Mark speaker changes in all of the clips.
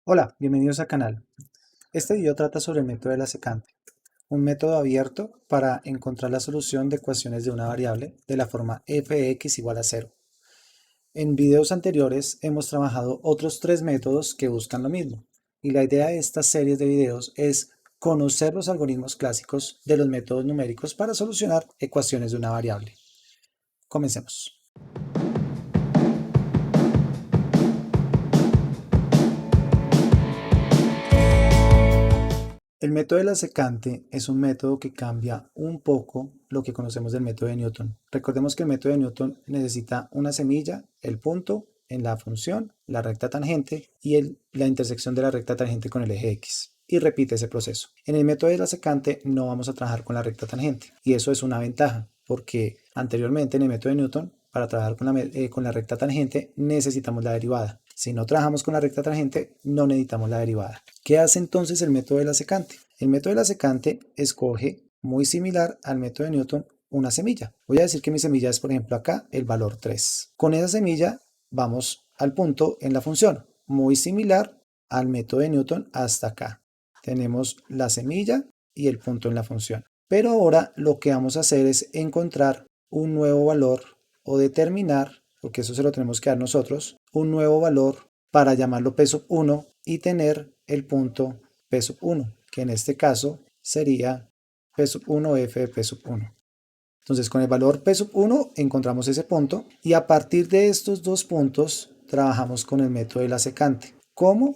Speaker 1: Hola, bienvenidos al canal. Este video trata sobre el método de la secante, un método abierto para encontrar la solución de ecuaciones de una variable de la forma f de x igual a 0. En videos anteriores hemos trabajado otros tres métodos que buscan lo mismo, y la idea de estas series de videos es conocer los algoritmos clásicos de los métodos numéricos para solucionar ecuaciones de una variable. Comencemos. El método de la secante es un método que cambia un poco lo que conocemos del método de Newton. Recordemos que el método de Newton necesita una semilla, el punto en la función, la recta tangente y la intersección de la recta tangente con el eje X. Y repite ese proceso. En el método de la secante no vamos a trabajar con la recta tangente y eso es una ventaja porque anteriormente en el método de Newton para trabajar con la recta tangente necesitamos la derivada. Si no trabajamos con la recta tangente, no necesitamos la derivada. ¿Qué hace entonces el método de la secante? El método de la secante escoge, muy similar al método de Newton, una semilla. Voy a decir que mi semilla es, por ejemplo, acá el valor 3. Con esa semilla vamos al punto en la función, muy similar al método de Newton hasta acá. Tenemos la semilla y el punto en la función. Pero ahora lo que vamos a hacer es encontrar un nuevo valor o determinar, porque eso se lo tenemos que dar nosotros, un nuevo valor para llamarlo P1 y tener el punto P1, que en este caso sería P1 f de P1. Entonces con el valor P1 encontramos ese punto y a partir de estos dos puntos trabajamos con el método de la secante. ¿Cómo?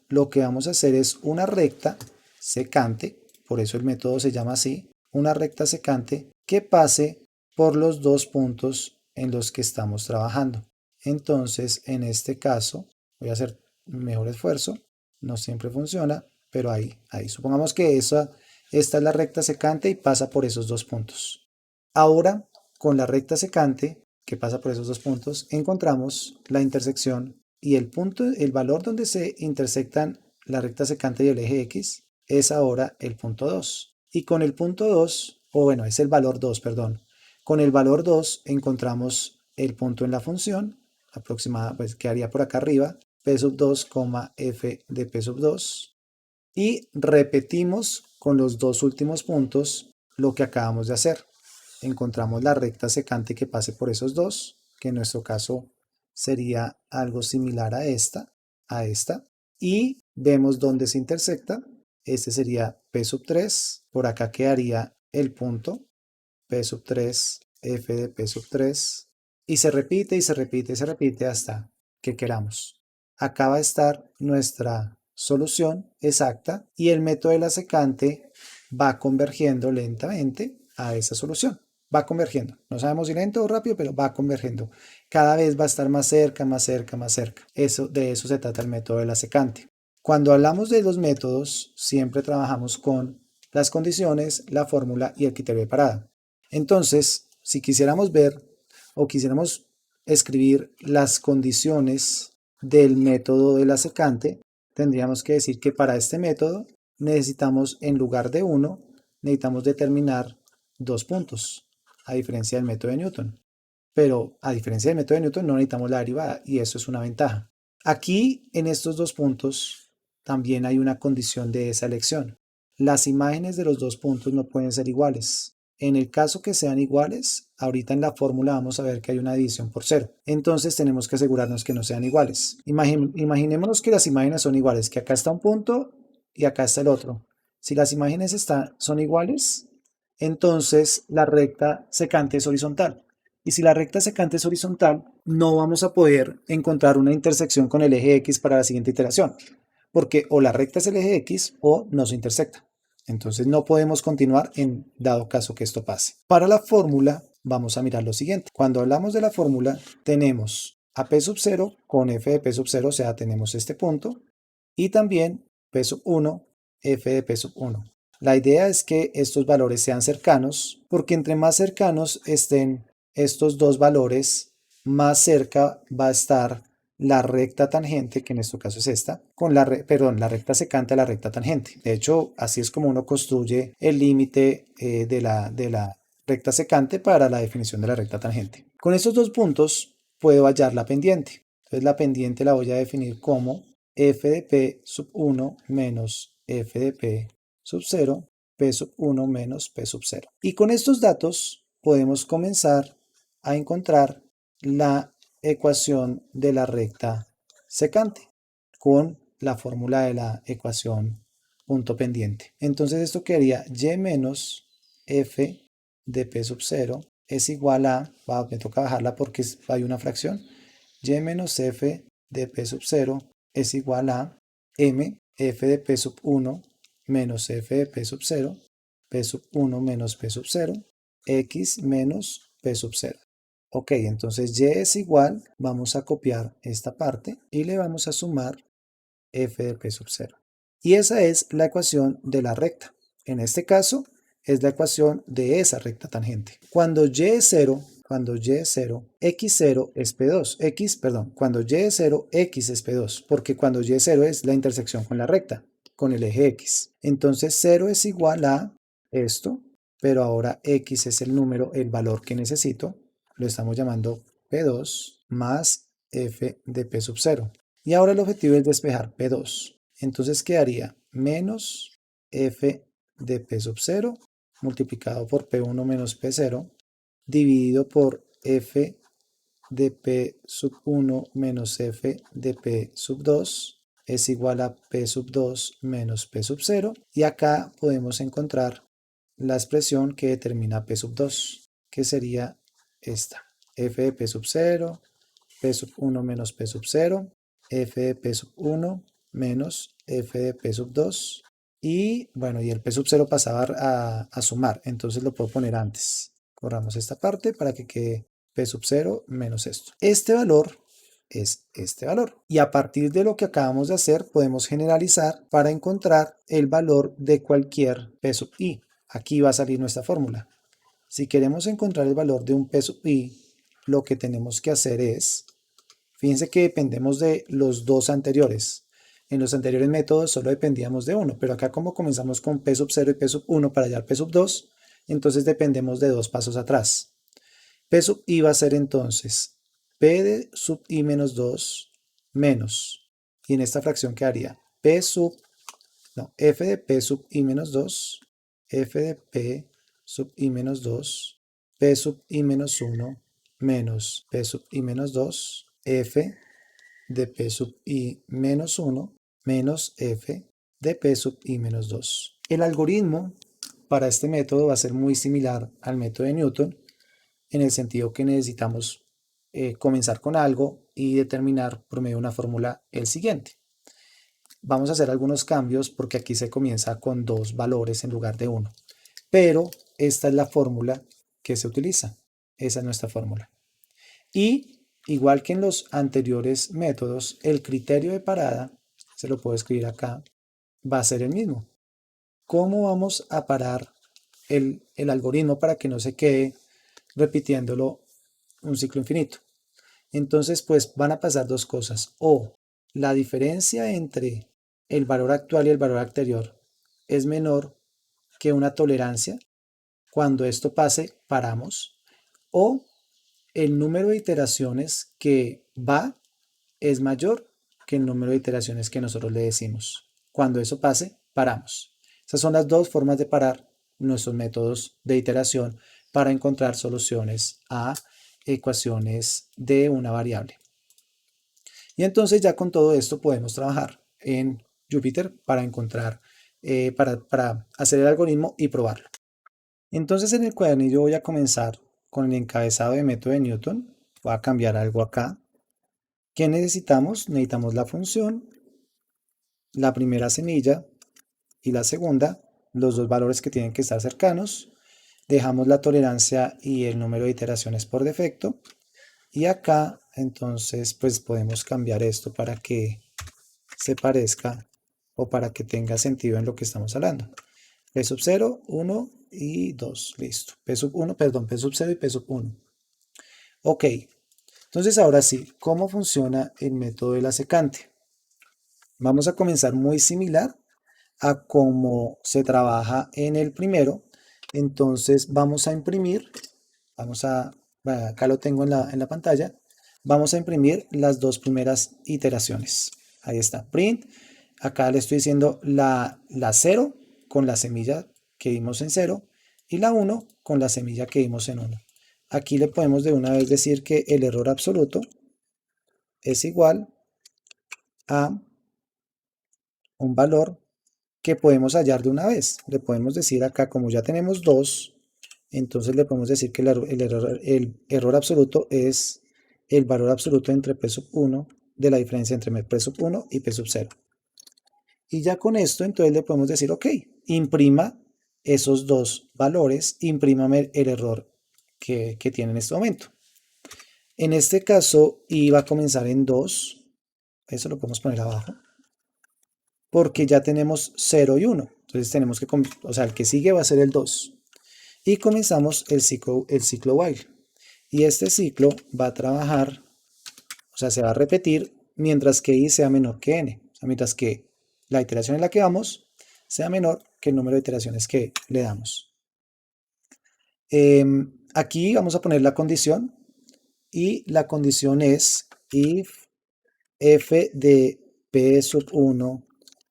Speaker 1: Lo que vamos a hacer es una recta secante, por eso el método se llama así, una recta secante que pase por los dos puntos en los que estamos trabajando. Entonces, en este caso, voy a hacer un mejor esfuerzo, no siempre funciona, pero ahí. Supongamos que esta es la recta secante y pasa por esos dos puntos. Ahora, con la recta secante que pasa por esos dos puntos, encontramos la intersección y el valor donde se intersectan la recta secante y el eje X es ahora el punto 2. Y con el punto 2, o bueno, es el valor 2, perdón. Con el valor 2 encontramos el punto en la función, aproximada, pues quedaría por acá arriba, P2, f de P2. Y repetimos con los dos últimos puntos lo que acabamos de hacer. Encontramos la recta secante que pase por esos dos, que en nuestro caso sería algo similar a esta, y vemos dónde se intersecta. Este sería P3, por acá quedaría el punto P3, f de P3, y se repite y se repite y se repite hasta que queramos. Acá va a estar nuestra solución exacta y el método de la secante va convergiendo lentamente a esa solución. Va convergiendo. No sabemos si lento o rápido, pero va convergiendo. Cada vez va a estar más cerca, más cerca, más cerca. De eso se trata el método de la secante. Cuando hablamos de los métodos, siempre trabajamos con las condiciones, la fórmula y el criterio de parada. Entonces, si quisiéramos ver o quisiéramos escribir las condiciones del método de la secante, tendríamos que decir que para este método necesitamos, en lugar de 1, necesitamos determinar dos puntos, a diferencia del método de Newton. Pero a diferencia del método de Newton no necesitamos la derivada y eso es una ventaja. Aquí, en estos dos puntos, también hay una condición de esa elección. Las imágenes de los dos puntos no pueden ser iguales. En el caso que sean iguales, ahorita en la fórmula vamos a ver que hay una división por cero. Entonces tenemos que asegurarnos que no sean iguales. Imaginémonos que las imágenes son iguales, que acá está un punto y acá está el otro. Si las imágenes son iguales, entonces la recta secante es horizontal. Y si la recta secante es horizontal, no vamos a poder encontrar una intersección con el eje X para la siguiente iteración, porque o la recta es el eje X o no se intersecta. Entonces no podemos continuar en dado caso que esto pase. Para la fórmula vamos a mirar lo siguiente. Cuando hablamos de la fórmula tenemos a P sub 0 con f de P sub 0, o sea, tenemos este punto, y también P sub 1, f de P sub 1. La idea es que estos valores sean cercanos, porque entre más cercanos estén estos dos valores, más cerca va a estar la recta tangente, que en este caso es esta, con la recta secante a la recta tangente. De hecho, así es como uno construye el límite de la recta secante para la definición de la recta tangente. Con estos dos puntos puedo hallar la pendiente. Entonces la pendiente la voy a definir como f de p sub 1 menos f de p sub 0, p sub 1 menos p sub 0. Y con estos datos podemos comenzar a encontrar la ecuación de la recta secante con la fórmula de la ecuación punto pendiente. Entonces esto quedaría y menos f de p sub 0 es igual a, me toca bajarla porque hay una fracción, y menos f de p sub 0 es igual a m f de p sub 1 menos f de p sub 0, p sub 1 menos p sub 0, x menos p sub 0. Ok, entonces y es igual, vamos a copiar esta parte y le vamos a sumar f de p sub 0. Y esa es la ecuación de la recta. En este caso, es la ecuación de esa recta tangente. Cuando y es 0, x0 es P2. Cuando y es 0, x es P2. Porque cuando y es 0 es la intersección con la recta, con el eje x. Entonces 0 es igual a esto, pero ahora x es el número, el valor que necesito. Lo estamos llamando P2 más f de P sub 0. Y ahora el objetivo es despejar P2. Entonces quedaría menos f de P sub 0 multiplicado por P1 menos P0 dividido por f de P sub 1 menos f de P sub 2 es igual a P sub 2 menos P sub 0. Y acá podemos encontrar la expresión que determina P sub 2, que sería esta. F de P sub 0, P sub 1 menos P sub 0, f de P sub 1 menos f de P sub 2. Y bueno, y el P sub 0 pasaba a sumar, entonces lo puedo poner antes. Corramos esta parte para que quede P sub 0 menos esto. Este valor es este valor. Y a partir de lo que acabamos de hacer, podemos generalizar para encontrar el valor de cualquier P sub i. Aquí va a salir nuestra fórmula. Si queremos encontrar el valor de un P sub i, lo que tenemos que hacer es, fíjense que dependemos de los dos anteriores. En los anteriores métodos solo dependíamos de uno, pero acá como comenzamos con P sub 0 y P sub 1 para hallar P sub 2, entonces dependemos de dos pasos atrás. P sub i va a ser entonces P de sub i menos 2 menos, y en esta fracción quedaría f de P sub i menos 2, f de P sub i menos 2, P sub i menos 1 menos P sub i menos 2, f de P sub i menos 1 menos f de P sub i menos 2. El algoritmo para este método va a ser muy similar al método de Newton, en el sentido que necesitamos comenzar con algo y determinar por medio de una fórmula el siguiente. Vamos a hacer algunos cambios porque aquí se comienza con dos valores en lugar de uno. Pero esta es la fórmula que se utiliza. Esa es nuestra fórmula. Y igual que en los anteriores métodos, el criterio de parada, se lo puedo escribir acá, va a ser el mismo. ¿Cómo vamos a parar el algoritmo para que no se quede repitiéndolo un ciclo infinito? Entonces, pues van a pasar dos cosas. O la diferencia entre el valor actual y el valor anterior es menor que una tolerancia. Cuando esto pase, paramos. O el número de iteraciones que va es mayor que el número de iteraciones que nosotros le decimos. Cuando eso pase, paramos. Esas son las dos formas de parar nuestros métodos de iteración para encontrar soluciones a ecuaciones de una variable. Y entonces ya con todo esto podemos trabajar en Jupyter para encontrar, para hacer el algoritmo y probarlo. Entonces en el cuadernillo voy a comenzar con el encabezado de método de Newton. Voy a cambiar algo acá. ¿Qué necesitamos? Necesitamos la función, la primera semilla y la segunda, los dos valores que tienen que estar cercanos. Dejamos la tolerancia y el número de iteraciones por defecto. Y acá entonces pues podemos cambiar esto para que se parezca o para que tenga sentido en lo que estamos hablando. P sub 0, 1 y 2. Listo. P sub 1, perdón, P sub 0 y P sub 1. Ok. Entonces ahora sí, ¿cómo funciona el método de la secante? Vamos a comenzar muy similar a cómo se trabaja en el primero. Entonces vamos a imprimir, acá lo tengo en la pantalla, vamos a imprimir las dos primeras iteraciones. Ahí está, print. Acá le estoy diciendo la 0 con la semilla que dimos en 0 y la 1 con la semilla que dimos en 1. Aquí le podemos de una vez decir que el error absoluto es igual a un valor que podemos hallar de una vez. Le podemos decir acá, como ya tenemos 2, entonces le podemos decir que el error absoluto es el valor absoluto entre P sub 1 de la diferencia entre P sub 1 y P sub 0. Y ya con esto, entonces le podemos decir, ok, imprima esos dos valores, imprímame el error que tiene en este momento. En este caso, iba a comenzar en 2, eso lo podemos poner abajo, porque ya tenemos 0 y 1. Entonces tenemos que, o sea, el que sigue va a ser el 2. Y comenzamos el ciclo while. Y este ciclo va a trabajar, o sea, se va a repetir mientras que i sea menor que n. O sea, mientras que la iteración en la que vamos sea menor que el número de iteraciones que le damos. Aquí vamos a poner la condición. Y la condición es if f de p sub 1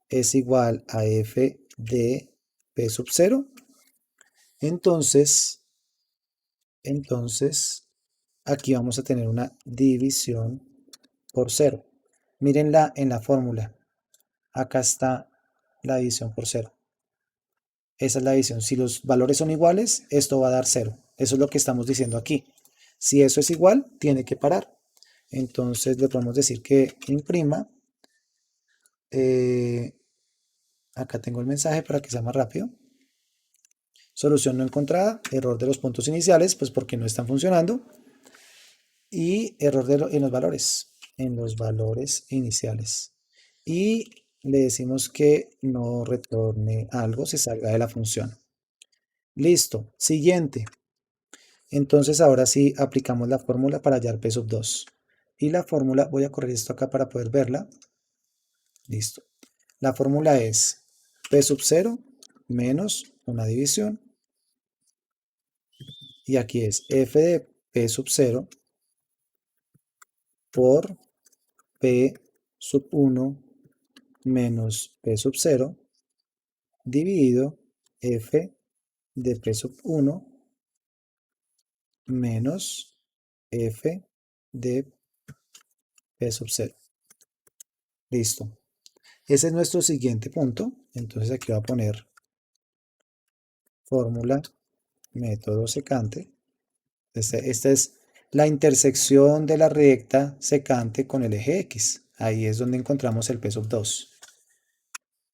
Speaker 1: es igual a f de p sub 0. Entonces, aquí vamos a tener una división por 0. Mírenla en la fórmula. Acá está la división por 0. Esa es la división. Si los valores son iguales, esto va a dar 0. Eso es lo que estamos diciendo aquí. Si eso es igual, tiene que parar. Entonces le podemos decir que imprima. Acá tengo el mensaje para que sea más rápido. Solución no encontrada, error de los puntos iniciales, pues porque no están funcionando. Y error en los valores iniciales. Y le decimos que no retorne algo, se salga de la función. Listo, siguiente. Entonces ahora sí aplicamos la fórmula para hallar P sub 2. Y la fórmula, voy a correr esto acá para poder verla. Listo. La fórmula es P sub 0 menos una división. Y aquí es f de P sub 0 por P sub 1 menos P sub 0 dividido f de P sub 1 menos f de P sub 0. Listo. Ese es nuestro siguiente punto. Entonces aquí voy a poner fórmula método secante. Esta es la intersección de la recta secante con el eje X. Ahí es donde encontramos el P sub 2.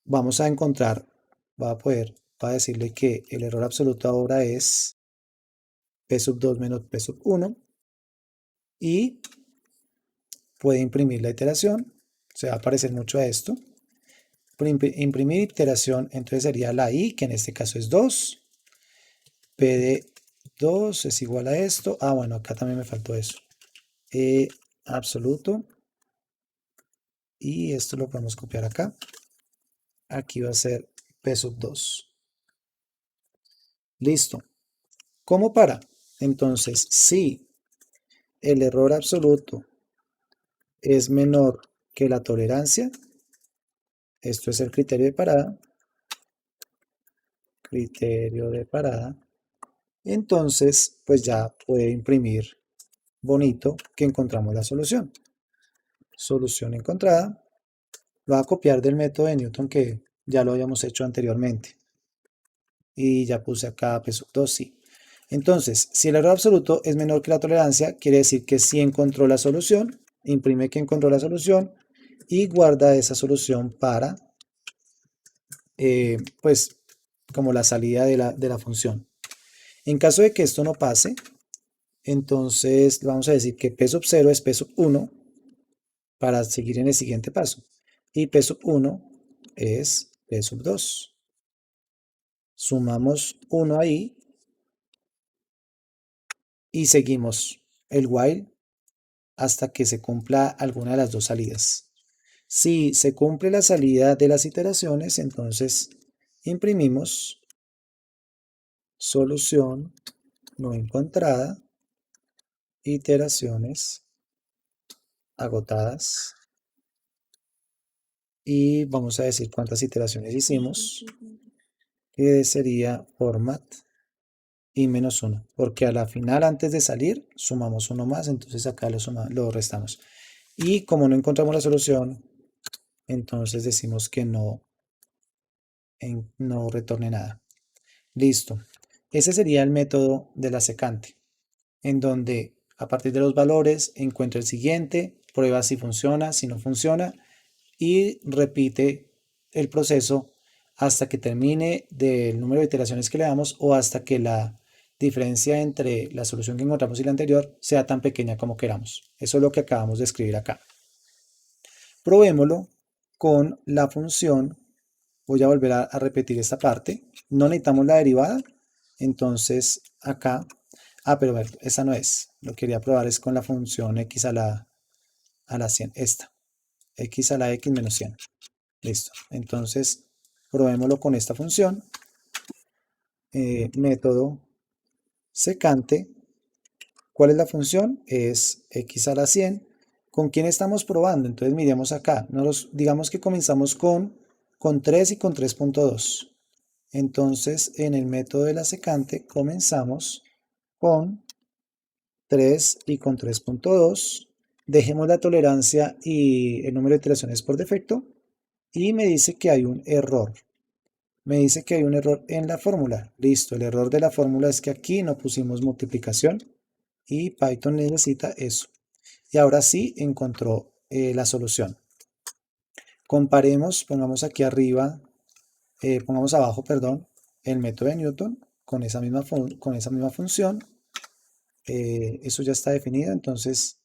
Speaker 1: Vamos a encontrar, va a decirle que el error absoluto ahora es P sub 2 menos P sub 1 y puede imprimir la iteración. Se va a parecer mucho a esto. Imprimir iteración, entonces sería la i, que en este caso es 2. P de 2 es igual a esto. Ah, bueno, acá también me faltó eso. Absoluto. Y esto lo podemos copiar acá. Aquí va a ser P sub 2. Listo. ¿Cómo para? Entonces, si el error absoluto es menor que la tolerancia, esto es el criterio de parada, entonces pues ya puede imprimir bonito que encontramos la solución. Solución encontrada. Lo voy a copiar del método de Newton que ya lo habíamos hecho anteriormente. Y ya puse acá P sub 2, sí. Entonces, si el error absoluto es menor que la tolerancia, quiere decir que sí encontró la solución, imprime que encontró la solución y guarda esa solución para, pues, como la salida de la función. En caso de que esto no pase, entonces vamos a decir que P sub 0 es P sub 1 para seguir en el siguiente paso. Y P sub 1 es P sub 2. Sumamos 1 ahí y seguimos el while hasta que se cumpla alguna de las dos salidas. Si se cumple la salida de las iteraciones, entonces imprimimos solución no encontrada, iteraciones agotadas. y vamos a decir cuántas iteraciones hicimos, que sería format y -1, porque a la final antes de salir sumamos uno más, entonces acá lo restamos. Y como no encontramos la solución, entonces decimos que no retorne nada. Listo. Ese sería el método de la secante, en donde a partir de los valores encuentra el siguiente, prueba si funciona, si no funciona, y repite el proceso hasta que termine del número de iteraciones que le damos o hasta que la diferencia entre la solución que encontramos y la anterior sea tan pequeña como queramos. Eso es lo que acabamos de escribir acá. Probémoslo con la función. Voy a volver a repetir esta parte. No necesitamos la derivada. Entonces acá, pero bueno, esa no es. Lo que quería probar es con la función x a la 100. Esta. X a la x menos 100. Listo. Entonces probémoslo con esta función. Método secante. ¿Cuál es la función? Es x a la 100. ¿Con quién estamos probando? Entonces miremos acá. Digamos que comenzamos con 3 y con 3.2. Entonces en el método de la secante comenzamos con 3 y con 3.2. Dejemos la tolerancia y el número de iteraciones por defecto. Y me dice que hay un error. Me dice que hay un error en la fórmula. Listo, el error de la fórmula es que aquí no pusimos multiplicación y Python necesita eso. Y ahora sí encontró la solución. Comparemos, pongamos aquí arriba, pongamos abajo, perdón, el método de Newton con esa misma función. Eso ya está definido, entonces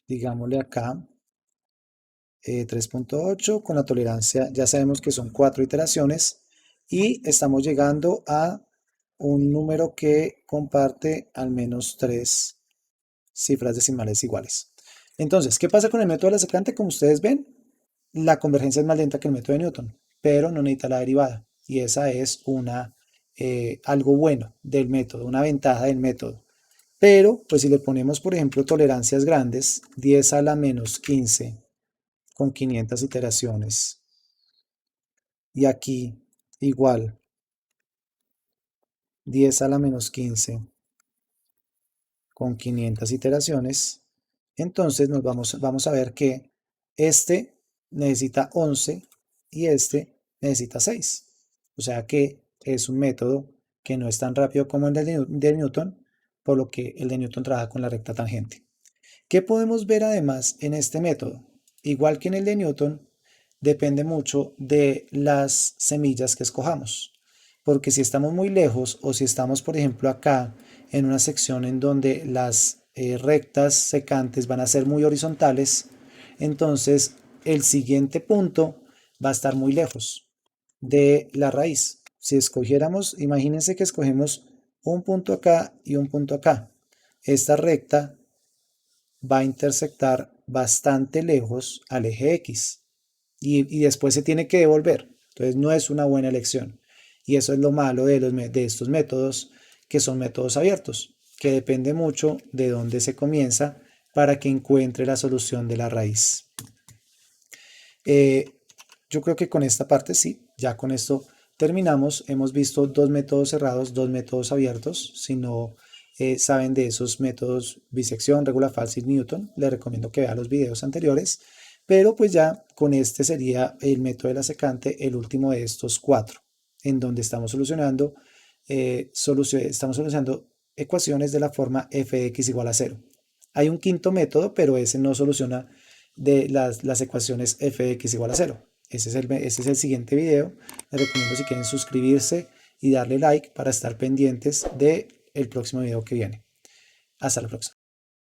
Speaker 1: digámosle acá 3.8 con la tolerancia, ya sabemos que son 4 iteraciones y estamos llegando a un número que comparte al menos 3 cifras decimales iguales. Entonces, ¿qué pasa con el método de la secante? Como ustedes ven, la convergencia es más lenta que el método de Newton, pero no necesita la derivada. Y esa es algo bueno del método, una ventaja del método. Pero, pues si le ponemos, por ejemplo, tolerancias grandes, 10 a la menos 15 con 500 iteraciones. Y aquí, igual, 10 a la menos 15 con 500 iteraciones. Entonces vamos a ver que este necesita 11 y este necesita 6. O sea que es un método que no es tan rápido como el de Newton, por lo que el de Newton trabaja con la recta tangente. ¿Qué podemos ver además en este método? Igual que en el de Newton, depende mucho de las semillas que escojamos. Porque si estamos muy lejos o si estamos, por ejemplo, acá en una sección en donde las rectas secantes van a ser muy horizontales, entonces el siguiente punto va a estar muy lejos de la raíz. Si escogiéramos, imagínense que escogemos un punto acá y un punto acá. Esta recta va a intersectar bastante lejos al eje X y después se tiene que devolver. Entonces no es una buena elección. Y eso es lo malo de estos métodos, que son métodos abiertos, que depende mucho de dónde se comienza para que encuentre la solución de la raíz. Yo creo que con esta parte sí, ya con esto terminamos. Hemos visto dos métodos cerrados, dos métodos abiertos. Si no saben de esos métodos bisección, regula falsa y Newton, les recomiendo que vean los videos anteriores. Pero pues ya con este sería el método de la secante, el último de estos 4, en donde estamos solucionando ecuaciones de la forma f de x igual a 0. Hay un quinto método, pero ese no soluciona de las ecuaciones f de x igual a 0. Ese es el siguiente video. Les recomiendo si quieren suscribirse y darle like para estar pendientes del próximo video que viene. Hasta la próxima.